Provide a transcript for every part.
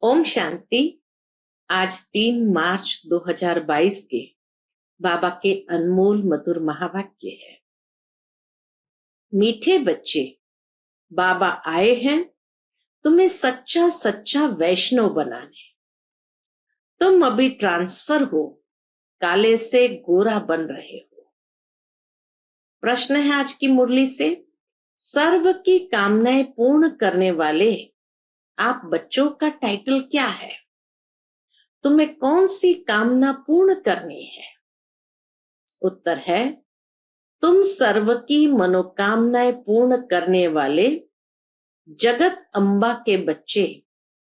ओम शांति। आज 3 मार्च 2022 के बाबा के अनमोल मधुर महावाक्य है। मीठे बच्चे, बाबा आए हैं तुम्हें सच्चा सच्चा वैष्णव बनाने। तुम अभी ट्रांसफर हो, काले से गोरा बन रहे हो। प्रश्न है आज की मुरली से, सर्व की कामनाएं पूर्ण करने वाले आप बच्चों का टाइटल क्या है? तुम्हें कौन सी कामना पूर्ण करनी है? उत्तर है, तुम सर्व की मनोकामनाएं पूर्ण करने वाले जगत अम्बा के बच्चे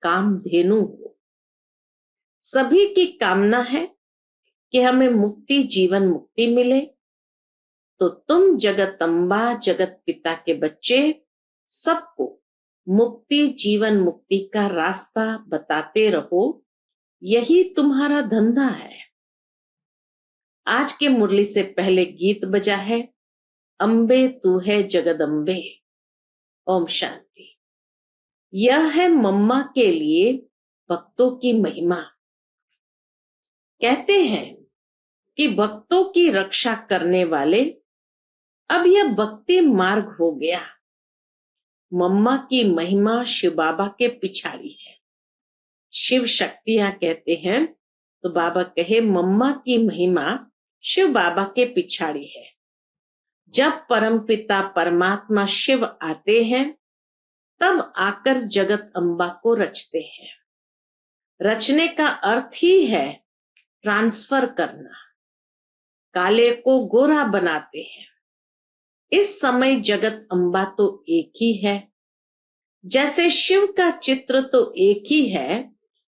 कामधेनु हो। सभी की कामना है कि हमें मुक्ति, जीवन मुक्ति मिले। तो तुम जगत अम्बा, जगत पिता के बच्चे सबको मुक्ति, जीवन मुक्ति का रास्ता बताते रहो। यही तुम्हारा धंधा है। आज के मुरली से पहले गीत बजा है, अम्बे तू है जगदम्बे। ओम शांति। यह है मम्मा के लिए भक्तों की महिमा। कहते हैं कि भक्तों की रक्षा करने वाले, अब यह भक्ति मार्ग हो गया। मम्मा की महिमा शिव बाबा के पिछाड़ी है। शिव शक्तियां कहते हैं तो बाबा कहे मम्मा की महिमा शिव बाबा के पिछाड़ी है। जब परमपिता परमात्मा शिव आते हैं तब आकर जगत अम्बा को रचते हैं। रचने का अर्थ ही है ट्रांसफर करना। काले को गोरा बनाते हैं। इस समय जगत अम्बा तो एक ही है। जैसे शिव का चित्र तो एक ही है,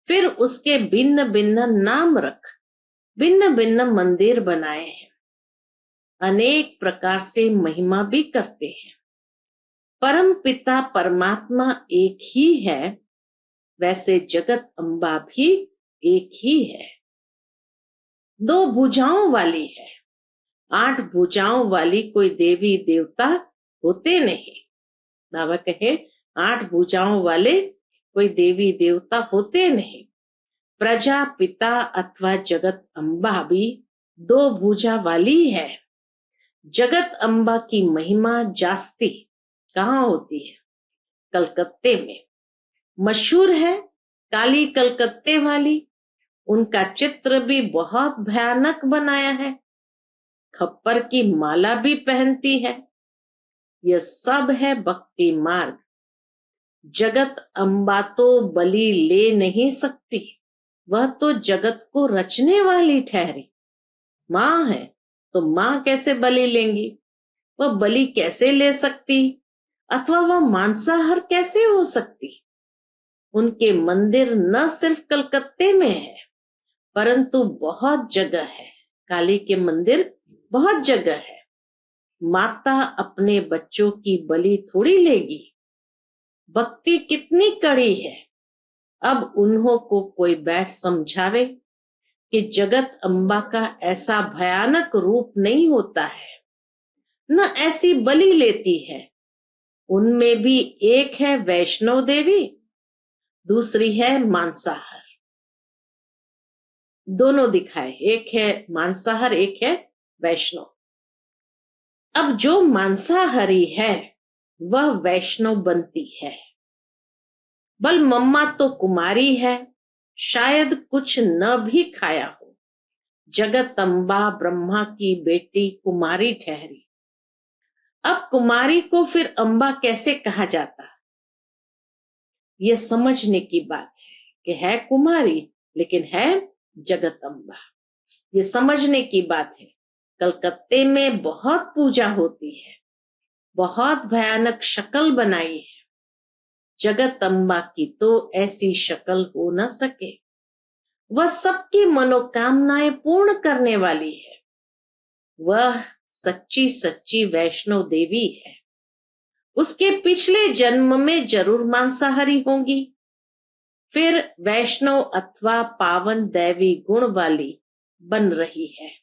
फिर उसके भिन्न भिन्न नाम रख भिन्न भिन्न मंदिर बनाए हैं। अनेक प्रकार से महिमा भी करते हैं। परम पिता परमात्मा एक ही है, वैसे जगत अम्बा भी एक ही है। 2 भुजाओं वाली है। 8 भुजाओं वाली कोई देवी देवता होते नहीं। बाबा कहे 8 भुजाओं वाले कोई देवी देवता होते नहीं। प्रजापिता अथवा जगत अम्बा भी 2 भुजा वाली है। जगत अम्बा की महिमा जास्ती कहाँ होती है? कलकत्ते में। मशहूर है काली कलकत्ते वाली। उनका चित्र भी बहुत भयानक बनाया है। खप्पर की माला भी पहनती है। यह सब है भक्ति मार्ग। जगत अम्बा तो बलि ले नहीं सकती। वह तो जगत को रचने वाली ठहरी। माँ है तो माँ कैसे बलि लेंगी? वह बलि कैसे ले सकती? अथवा वह मांसाहार कैसे हो सकती? उनके मंदिर न सिर्फ कलकत्ते में है, परंतु बहुत जगह है। काली के मंदिर बहुत जगह है। माता अपने बच्चों की बलि थोड़ी लेगी। भक्ति कितनी कड़ी है। अब उन्हों को कोई बैठ समझावे कि जगत अम्बा का ऐसा भयानक रूप नहीं होता है, न ऐसी बलि लेती है। उनमें भी एक है वैष्णव देवी, दूसरी है मांसाहार। दोनों दिखाए, एक है मांसाहार, एक है वैष्णव। अब जो मांसाहारी है वह वैष्णव बनती है। बल मम्मा तो कुमारी है, शायद कुछ न भी खाया हो। जगत अम्बा ब्रह्मा की बेटी कुमारी ठहरी। अब कुमारी को फिर अम्बा कैसे कहा जाता? ये समझने की बात है कि है कुमारी लेकिन है जगत अम्बा। ये समझने की बात है। कलकत्ते में बहुत पूजा होती है। बहुत भयानक शक्ल बनाई है। जगत अम्बा की तो ऐसी शक्ल हो न सके। वह सबकी मनोकामनाएं पूर्ण करने वाली है। वह सच्ची सच्ची वैष्णव देवी है। उसके पिछले जन्म में जरूर मांसाहारी होंगी, फिर वैष्णव अथवा पावन दैवी गुण वाली बन रही है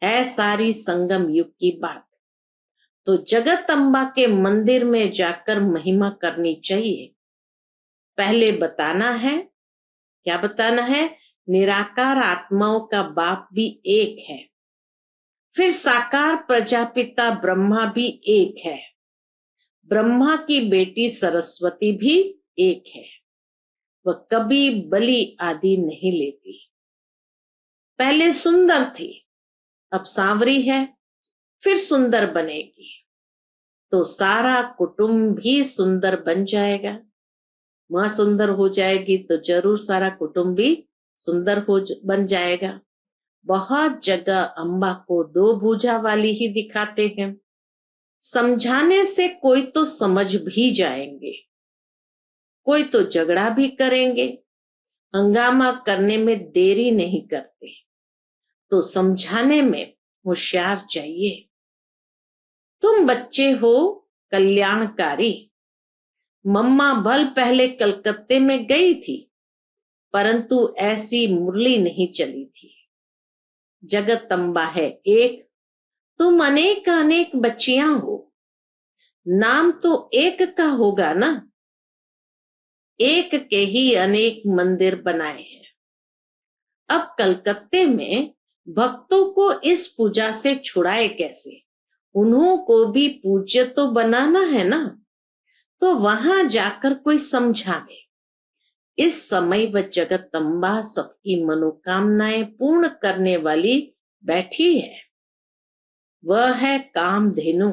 सारी संगम युग की बात। तो जगत अम्बा के मंदिर में जाकर महिमा करनी चाहिए। पहले बताना है क्या बताना है? निराकार आत्माओं का बाप भी एक है, फिर साकार प्रजापिता ब्रह्मा भी एक है, ब्रह्मा की बेटी सरस्वती भी एक है। वह कभी बलि आदि नहीं लेती। पहले सुंदर थी, अब सांवरी है, फिर सुंदर बनेगी, तो सारा कुटुंब भी सुंदर बन जाएगा। मां सुंदर हो जाएगी तो जरूर सारा कुटुंब भी सुंदर बन जाएगा। बहुत जगह अम्बा को दो भुजा वाली ही दिखाते हैं। समझाने से कोई तो समझ भी जाएंगे, कोई तो झगड़ा भी करेंगे, हंगामा करने में देरी नहीं करते। तो समझाने में होशियार चाहिए। तुम बच्चे हो कल्याणकारी। मम्मा भल पहले कलकत्ते में गई थी, परंतु ऐसी मुरली नहीं चली थी। जगदम्बा है एक, तुम अनेक अनेक बच्चियां हो, नाम तो एक का होगा ना। एक के ही अनेक मंदिर बनाए हैं। अब कलकत्ते में भक्तों को इस पूजा से छुड़ाए कैसे? उन्हों को भी पूज्य तो बनाना है ना, तो वहां जाकर कोई समझावे। इस समय वह जगदम्बा सबकी मनोकामनाएं पूर्ण करने वाली बैठी है। वह है कामधेनु।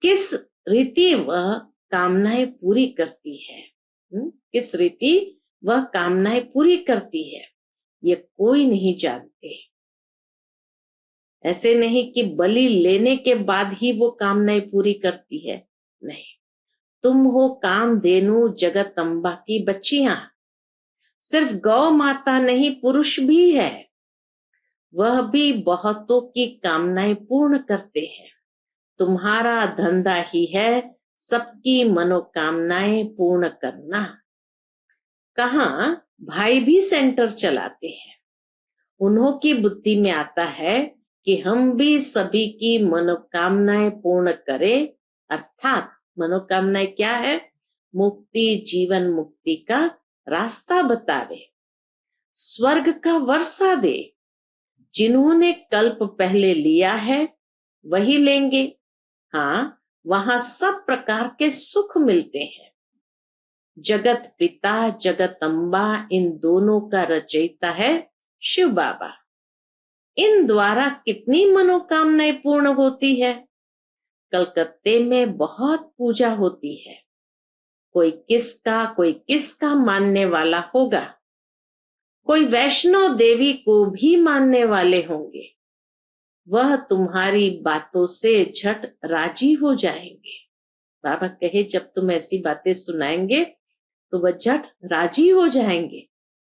किस रीति वह कामनाएं पूरी करती है? किस रीति वह कामनाएं पूरी करती है, ये कोई नहीं जानते। ऐसे नहीं कि बलि लेने के बाद ही वो कामनाएं पूरी करती है, नहीं। तुम हो कामधेनु जगदम्बा की बच्चियां। सिर्फ गौ माता नहीं, पुरुष भी है, वह भी बहुतों की कामनाएं पूर्ण करते हैं। तुम्हारा धंधा ही है सबकी मनोकामनाएं पूर्ण करना। कहाँ भाई भी सेंटर चलाते हैं। उन्हों की बुद्धि में आता है कि हम भी सभी की मनोकामनाएं पूर्ण करें, अर्थात मनोकामनाएं क्या है? मुक्ति, जीवन मुक्ति का रास्ता बतावे, स्वर्ग का वर्षा दे। जिन्होंने कल्प पहले लिया है वही लेंगे। हाँ, वहां सब प्रकार के सुख मिलते हैं। जगत पिता जगदम्बा, इन दोनों का रचयिता है शिव बाबा। इन द्वारा कितनी मनोकामनाएं पूर्ण होती है। कलकत्ते में बहुत पूजा होती है। कोई किसका मानने वाला होगा। कोई वैष्णो देवी को भी मानने वाले होंगे। वह तुम्हारी बातों से झट राजी हो जाएंगे। बाबा कहे जब तुम ऐसी बातें सुनाएंगे तो वह झट राजी हो जाएंगे।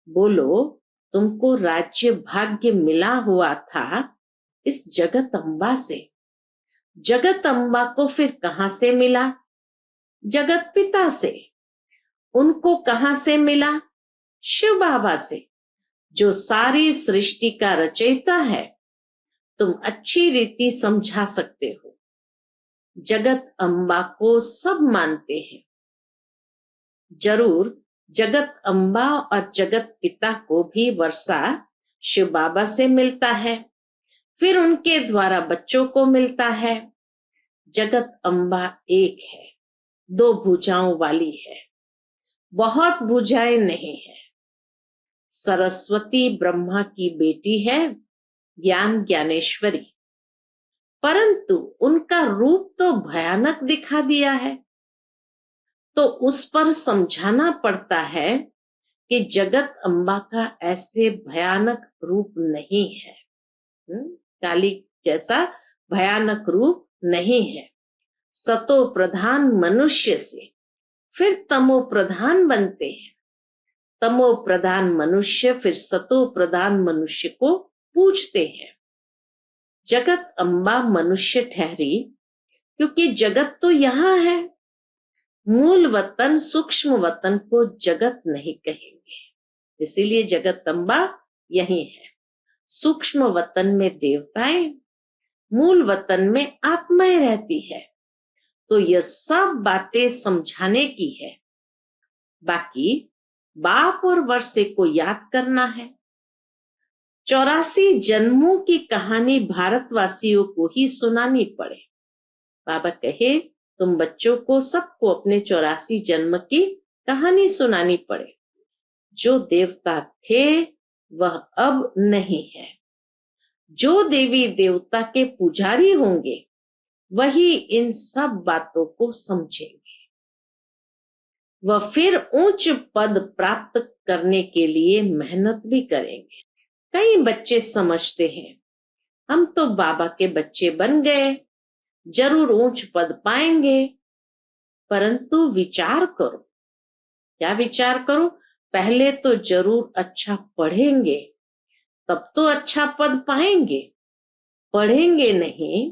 बोलो, तुमको राज्य भाग्य मिला हुआ था इस जगदम्बा से। जगदम्बा को फिर कहां से मिला? जगत पिता से। उनको कहां से मिला? शिव बाबा से, जो सारी सृष्टि का रचयिता है। तुम अच्छी रीति समझा सकते हो। जगत अम्बा को सब मानते हैं। जरूर जगत अम्बा और जगत पिता को भी वर्षा शिव बाबा से मिलता है, फिर उनके द्वारा बच्चों को मिलता है। जगत अम्बा एक है, दो भुजाओं वाली है, बहुत भुजाएं नहीं है। सरस्वती ब्रह्मा की बेटी है, ज्ञान ज्ञानेश्वरी, परंतु उनका रूप तो भयानक दिखा दिया है। तो उस पर समझाना पड़ता है कि जगत अम्बा का ऐसे भयानक रूप नहीं है। काली जैसा भयानक रूप नहीं है। सतो प्रधान मनुष्य से फिर तमो प्रधान बनते हैं। तमो प्रधान मनुष्य फिर सतो प्रधान मनुष्य को पूजते हैं। जगत अम्बा मनुष्य ठहरी क्योंकि जगत तो यहाँ है। मूल वतन सूक्ष्म वतन को जगत नहीं कहेंगे, इसीलिए जगत अम्बा यही है। सूक्ष्म वतन में देवताएं, मूल वतन में आत्माएं रहती है। तो यह सब बातें समझाने की है। बाकी बाप और वर्षे को याद करना है। 84 जन्मों की कहानी भारतवासियों को ही सुनानी पड़े। बाबा कहे तुम बच्चों को सबको अपने 84 जन्म की कहानी सुनानी पड़े। जो देवता थे वह अब नहीं है। जो देवी देवता के पुजारी होंगे वही इन सब बातों को समझेंगे। वह फिर उच्च पद प्राप्त करने के लिए मेहनत भी करेंगे। कई बच्चे समझते हैं हम तो बाबा के बच्चे बन गए, जरूर ऊंच पद पाएंगे। परंतु विचार करो। क्या विचार करो? पहले तो जरूर अच्छा पढ़ेंगे, तब तो अच्छा पद पाएंगे। पढ़ेंगे नहीं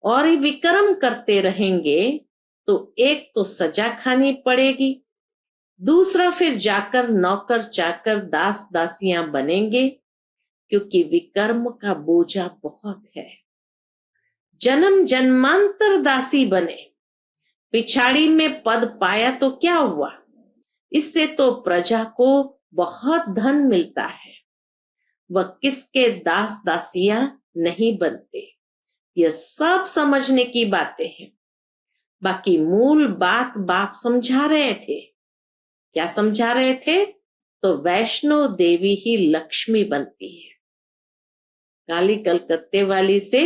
और विक्रम करते रहेंगे तो एक तो सजा खानी पड़ेगी, दूसरा फिर जाकर नौकर चाकर दास दासियां बनेंगे, क्योंकि विकर्म का बोझा बहुत है। जन्म जन्मांतर दासी बने, पिछाड़ी में पद पाया तो क्या हुआ? इससे तो प्रजा को बहुत धन मिलता है। वह किसके दास दासियां नहीं बनते। यह सब समझने की बातें हैं। बाकी मूल बात बाप समझा रहे थे। क्या समझा रहे थे? तो वैष्णो देवी ही लक्ष्मी बनती है। काली कलकत्ते वाली से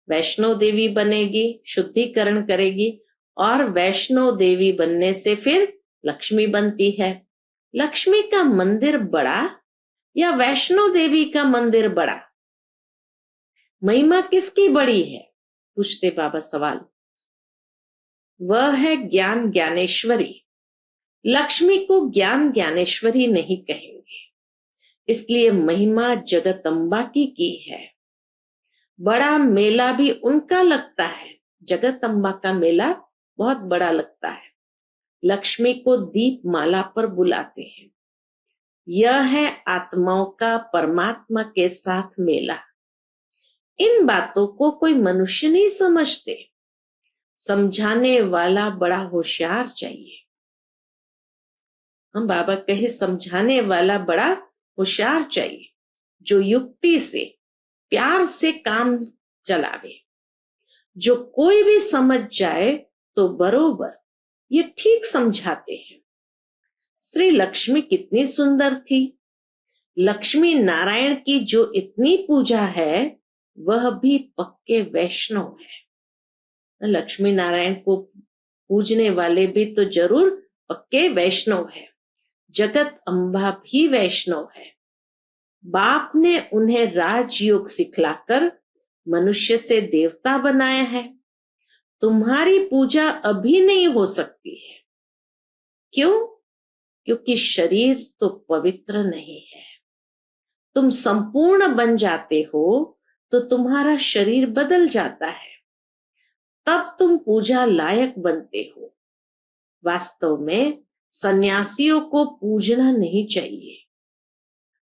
वैष्णो देवी बनेगी, शुद्धिकरण करेगी, और वैष्णो देवी बनने से फिर लक्ष्मी बनती है। लक्ष्मी का मंदिर बड़ा या वैष्णो देवी का मंदिर बड़ा? महिमा किसकी बड़ी है? पूछते बाबा सवाल। वह है ज्ञान ज्ञानेश्वरी। लक्ष्मी को ज्ञान ज्ञानेश्वरी नहीं कहेंगे, इसलिए महिमा जगदम्बा की है। बड़ा मेला भी उनका लगता है। जगदम्बा का मेला बहुत बड़ा लगता है। लक्ष्मी को दीप माला पर बुलाते हैं। यह है आत्माओं का परमात्मा के साथ मेला। इन बातों को कोई मनुष्य नहीं समझते। समझाने वाला बड़ा होशियार चाहिए। हम बाबा कहे समझाने वाला बड़ा होशियार चाहिए, जो युक्ति से प्यार से काम चलावे। जो कोई भी समझ जाए तो बरोबर ये ठीक समझाते हैं। श्री लक्ष्मी कितनी सुंदर थी। लक्ष्मी नारायण की जो इतनी पूजा है वह भी पक्के वैष्णव है। लक्ष्मी नारायण को पूजने वाले भी तो जरूर पक्के वैष्णव है। जगत अम्बा भी वैष्णव है। बाप ने उन्हें राजयोग सिखलाकर मनुष्य से देवता बनाया है। तुम्हारी पूजा अभी नहीं हो सकती है। क्यों? क्योंकि शरीर तो पवित्र नहीं है। तुम संपूर्ण बन जाते हो तो तुम्हारा शरीर बदल जाता है, तब तुम पूजा लायक बनते हो। वास्तव में सन्यासियों को पूजना नहीं चाहिए।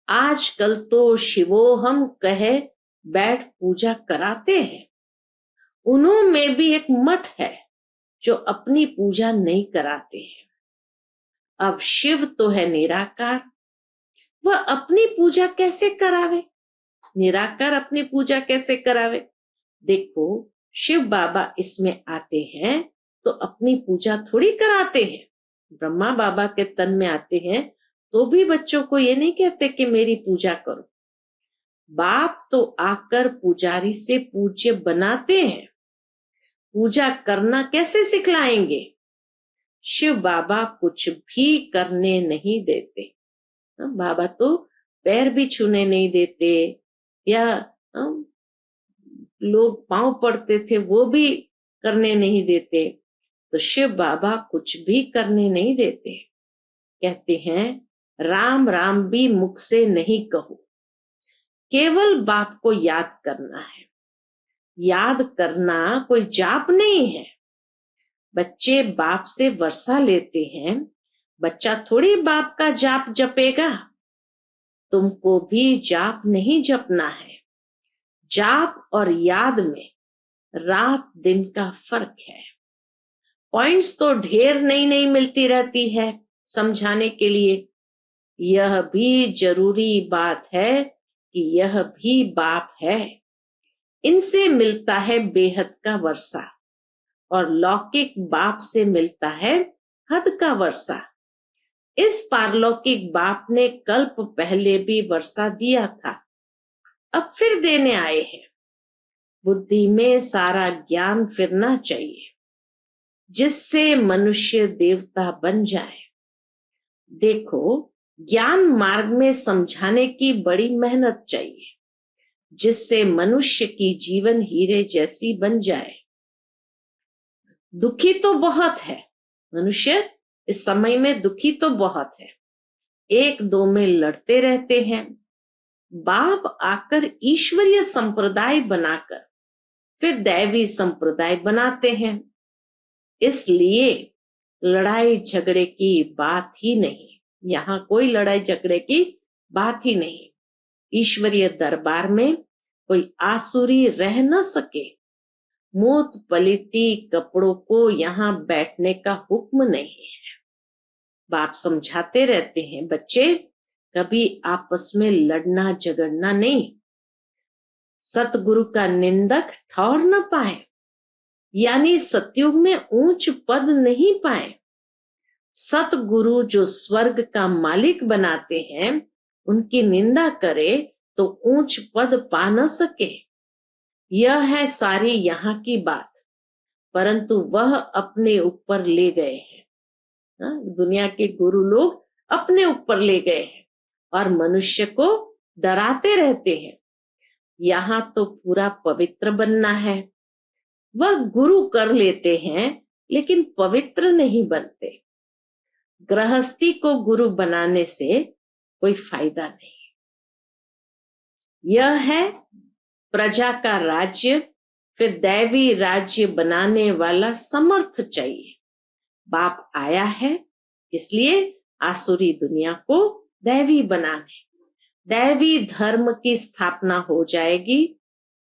आजकल तो शिवोहम कहे बैठ पूजा कराते हैं। उन्हों में भी एक मठ है जो अपनी पूजा नहीं कराते हैं। अब शिव तो है निराकार, वह अपनी पूजा कैसे करावे? निराकार अपनी पूजा कैसे करावे? देखो, शिव बाबा इसमें आते हैं तो अपनी पूजा थोड़ी कराते हैं। ब्रह्मा बाबा के तन में आते हैं तो भी बच्चों को ये नहीं कहते कि मेरी पूजा करो। बाप तो आकर पुजारी से पूज्य बनाते हैं। पूजा करना कैसे सिखलाएंगे? शिव बाबा कुछ भी करने नहीं देते। बाबा तो पैर भी छूने नहीं देते, या लोग पांव पड़ते थे वो भी करने नहीं देते। तो शिव बाबा कुछ भी करने नहीं देते। कहते हैं राम राम भी मुख से नहीं कहो, केवल बाप को याद करना है। याद करना कोई जाप नहीं है। बच्चे बाप से वर्षा लेते हैं, बच्चा थोड़ी बाप का जाप जपेगा। तुमको भी जाप नहीं जपना है। जाप और याद में रात दिन का फर्क है। पॉइंट्स तो ढेर नई नई मिलती रहती है समझाने के लिए, यह भी जरूरी बात है कि यह भी बाप है। इनसे मिलता है बेहद का वर्षा और लौकिक बाप से मिलता है हद का वर्षा। इस पारलौकिक बाप ने कल्प पहले भी वर्षा दिया था, अब फिर देने आए हैं। बुद्धि में सारा ज्ञान फिरना चाहिए जिससे मनुष्य देवता बन जाए। देखो, ज्ञान मार्ग में समझाने की बड़ी मेहनत चाहिए जिससे मनुष्य की जीवन हीरे जैसी बन जाए। दुखी तो बहुत है मनुष्य, इस समय में दुखी तो बहुत है, एक दो में लड़ते रहते हैं। बाप आकर ईश्वरीय संप्रदाय बनाकर फिर दैवी संप्रदाय बनाते हैं। इसलिए लड़ाई झगड़े की बात ही नहीं, यहाँ कोई लड़ाई झगड़े की बात ही नहीं। ईश्वरीय दरबार में कोई आसुरी रह न सके। मूत पलिती कपड़ों को यहाँ बैठने का हुक्म नहीं है। बाप समझाते रहते हैं, बच्चे कभी आपस में लड़ना झगड़ना नहीं। सतगुरु का निंदक ठौर न पाए, यानी सतयुग में ऊंच पद नहीं पाए। सतगुरु जो स्वर्ग का मालिक बनाते हैं, उनकी निंदा करे तो ऊंच पद पा न सके। यह है सारी यहाँ की बात, परंतु वह अपने ऊपर ले गए हैं। दुनिया के गुरु लोग अपने ऊपर ले गए हैं और मनुष्य को डराते रहते हैं। यहाँ तो पूरा पवित्र बनना है। वह गुरु कर लेते हैं लेकिन पवित्र नहीं बनते। गृहस्थी को गुरु बनाने से कोई फायदा नहीं। यह है प्रजा का राज्य, फिर दैवी राज्य बनाने वाला समर्थ चाहिए। बाप आया है इसलिए आसुरी दुनिया को दैवी बनाने। दैवी धर्म की स्थापना हो जाएगी,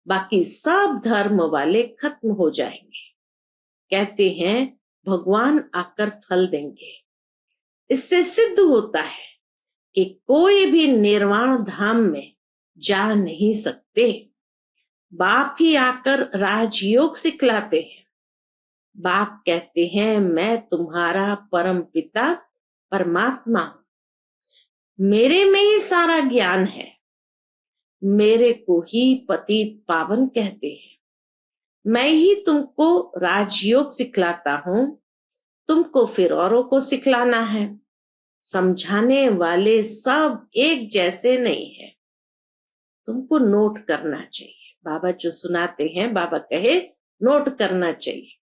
बाकी सब धर्म वाले खत्म हो जाएंगे। कहते हैं भगवान आकर फल देंगे। इससे सिद्ध होता है कि कोई भी निर्वाण धाम में जा नहीं सकते। बाप ही आकर राजयोग सिखलाते हैं। बाप कहते हैं मैं तुम्हारा परम पिता परमात्मा हूं, मेरे में ही सारा ज्ञान है। मेरे को ही पतित पावन कहते हैं। मैं ही तुमको राजयोग सिखलाता हूं, तुमको फिर औरों को सिखलाना है। समझाने वाले सब एक जैसे नहीं है, तुमको नोट करना चाहिए। बाबा जो सुनाते हैं, बाबा कहे नोट करना चाहिए।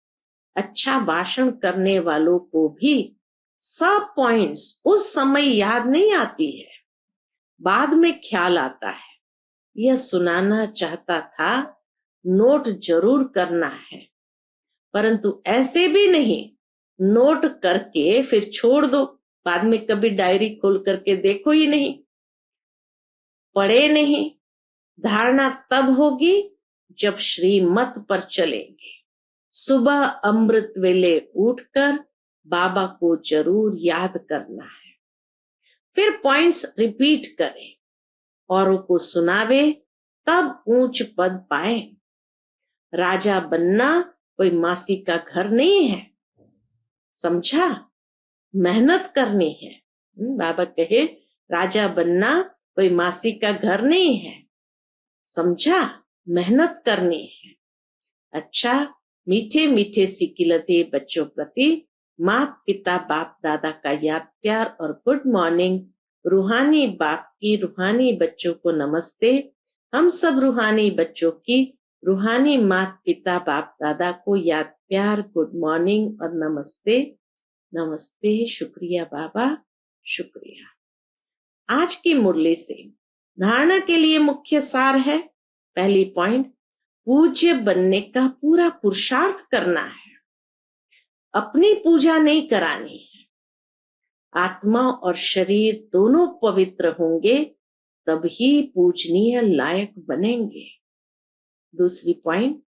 अच्छा भाषण करने वालों को भी सब पॉइंट्स उस समय याद नहीं आती है, बाद में ख्याल आता है। यह सुनाना चाहता था, नोट जरूर करना है, परंतु ऐसे भी नहीं नोट करके फिर छोड़ दो, बाद में कभी डायरी खोल करके देखो ही नहीं, पढ़े नहीं। धारणा तब होगी जब श्रीमत पर चलेंगे। सुबह अमृत वेले उठकर बाबा को जरूर याद करना है, फिर पॉइंट्स रिपीट करें, औरों को सुनावे, तब ऊंच पद पाए। राजा बनना कोई मासी का घर नहीं है, समझा? मेहनत करनी है। बाबा कहे राजा बनना कोई मासी का घर नहीं है, समझा? मेहनत करनी है। अच्छा, मीठे मीठे सिकिलते बच्चों प्रति माता पिता बाप दादा का याद प्यार और गुड मॉर्निंग। रूहानी बाप की रूहानी बच्चों को नमस्ते। हम सब रूहानी बच्चों की रूहानी माता पिता बाप दादा को याद प्यार, गुड मॉर्निंग और नमस्ते। नमस्ते, शुक्रिया बाबा, शुक्रिया। आज की मुरली से धारणा के लिए मुख्य सार है, पहली पॉइंट, पूज्य बनने का पूरा पुरुषार्थ करना है। अपनी पूजा नहीं करानी है। आत्मा और शरीर दोनों पवित्र होंगे तभी पूजनीय लायक बनेंगे। दूसरी पॉइंट,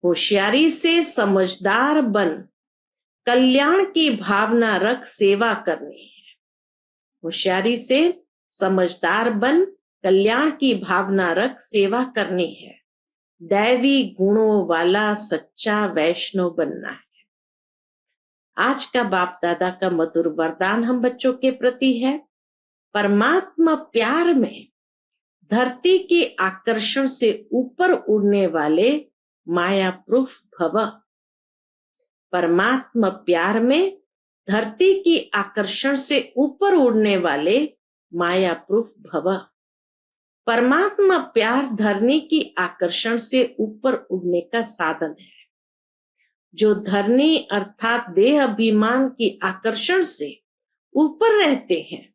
होशियारी से समझदार बन कल्याण की भावना रख सेवा करनी है। होशियारी से समझदार बन, कल्याण की भावना रख, सेवा करनी है। दैवी गुणों वाला सच्चा वैष्णव बनना है। आज का बाप दादा का मधुर वरदान हम बच्चों के प्रति है, परमात्मा प्यार में धरती के आकर्षण से ऊपर उड़ने वाले मायाप्रूफ भव। परमात्मा प्यार में धरती की आकर्षण से ऊपर उड़ने वाले मायाप्रूफ भव। परमात्मा प्यार धरनी की आकर्षण से ऊपर उड़ने का साधन है। जो धरनी अर्थात देह अभिमान की आकर्षण से ऊपर रहते हैं,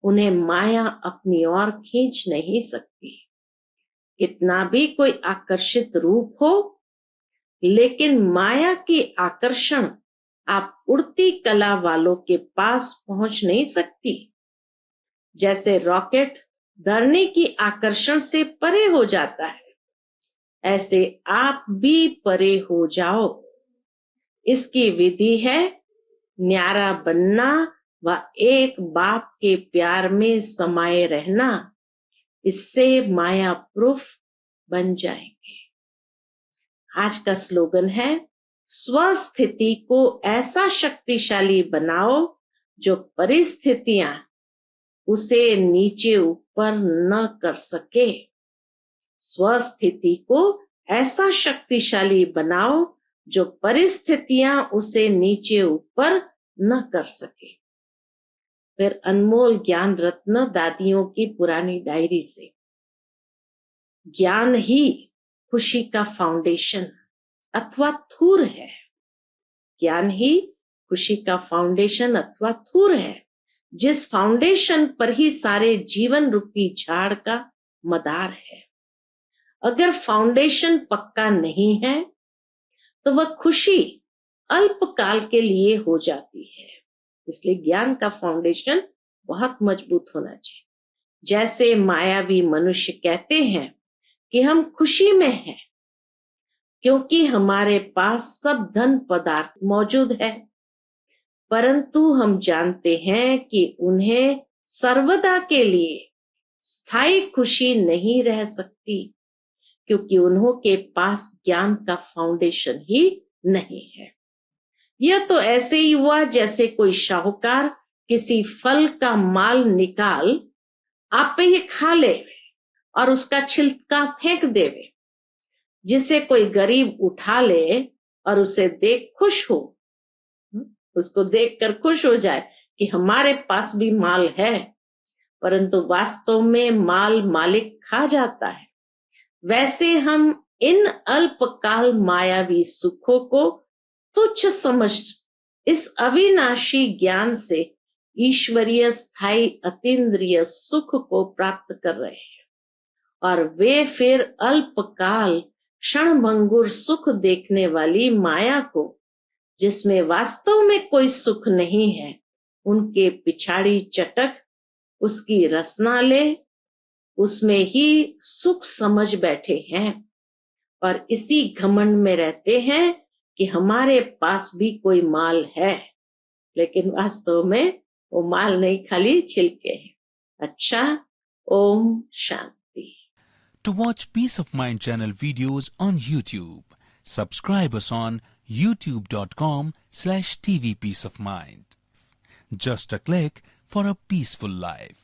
उन्हें माया अपनी ओर खींच नहीं सकती। कितना भी कोई आकर्षित रूप हो, लेकिन माया की आकर्षण आप उड़ती कला वालों के पास पहुंच नहीं सकती। जैसे रॉकेट धरनी की आकर्षण से परे हो जाता है, ऐसे आप भी परे हो जाओ। इसकी विधि है न्यारा बनना व एक बाप के प्यार में समाये रहना। इससे माया प्रूफ बन जाएंगे। आज का स्लोगन है, स्वस्थिति को ऐसा शक्तिशाली बनाओ जो परिस्थितियां उसे नीचे ऊपर न कर सके। स्वस्थिति को ऐसा शक्तिशाली बनाओ जो परिस्थितियां उसे नीचे ऊपर न कर सके। फिर अनमोल ज्ञान रत्न दादियों की पुरानी डायरी से, ज्ञान ही खुशी का फाउंडेशन अथवा थूर है। ज्ञान ही खुशी का फाउंडेशन अथवा थूर है, जिस फाउंडेशन पर ही सारे जीवन रूपी झाड़ का मदार है। अगर फाउंडेशन पक्का नहीं है तो वह खुशी अल्पकाल के लिए हो जाती है। इसलिए ज्ञान का फाउंडेशन बहुत मजबूत होना चाहिए। जैसे मायावी मनुष्य कहते हैं कि हम खुशी में हैं क्योंकि हमारे पास सब धन पदार्थ मौजूद है, परंतु हम जानते हैं कि उन्हें सर्वदा के लिए स्थायी खुशी नहीं रह सकती, क्योंकि उन्हों के पास ज्ञान का फाउंडेशन ही नहीं है। यह तो ऐसे ही हुआ जैसे कोई शाहूकार किसी फल का माल निकाल आप पे ही खा ले और उसका छिलका फेंक देवे, जिसे कोई गरीब उठा ले और उसे देख खुश हो, उसको देखकर खुश हो जाए कि हमारे पास भी माल है, परंतु वास्तव में माल मालिक खा जाता है। वैसे हम इन अल्पकाल मायावी सुखों को तुच्छ समझ इस अविनाशी ज्ञान से ईश्वरीय स्थायी अतीन्द्रिय सुख को प्राप्त कर रहे हैं, और वे फिर अल्पकाल क्षणभंगुर सुख देखने वाली माया को, जिसमें वास्तव में कोई सुख नहीं है, उनके पिछाड़ी चटक उसकी रसना ले उसमें ही सुख समझ बैठे हैं और इसी घमंड में रहते हैं कि हमारे पास भी कोई माल है, लेकिन वास्तव में वो माल नहीं, खाली छिलके हैं। अच्छा, Om Shanti. To watch Peace of Mind channel videos on YouTube, subscribe us on youtube.com/tvpeaceofmind. Just a click for a peaceful life.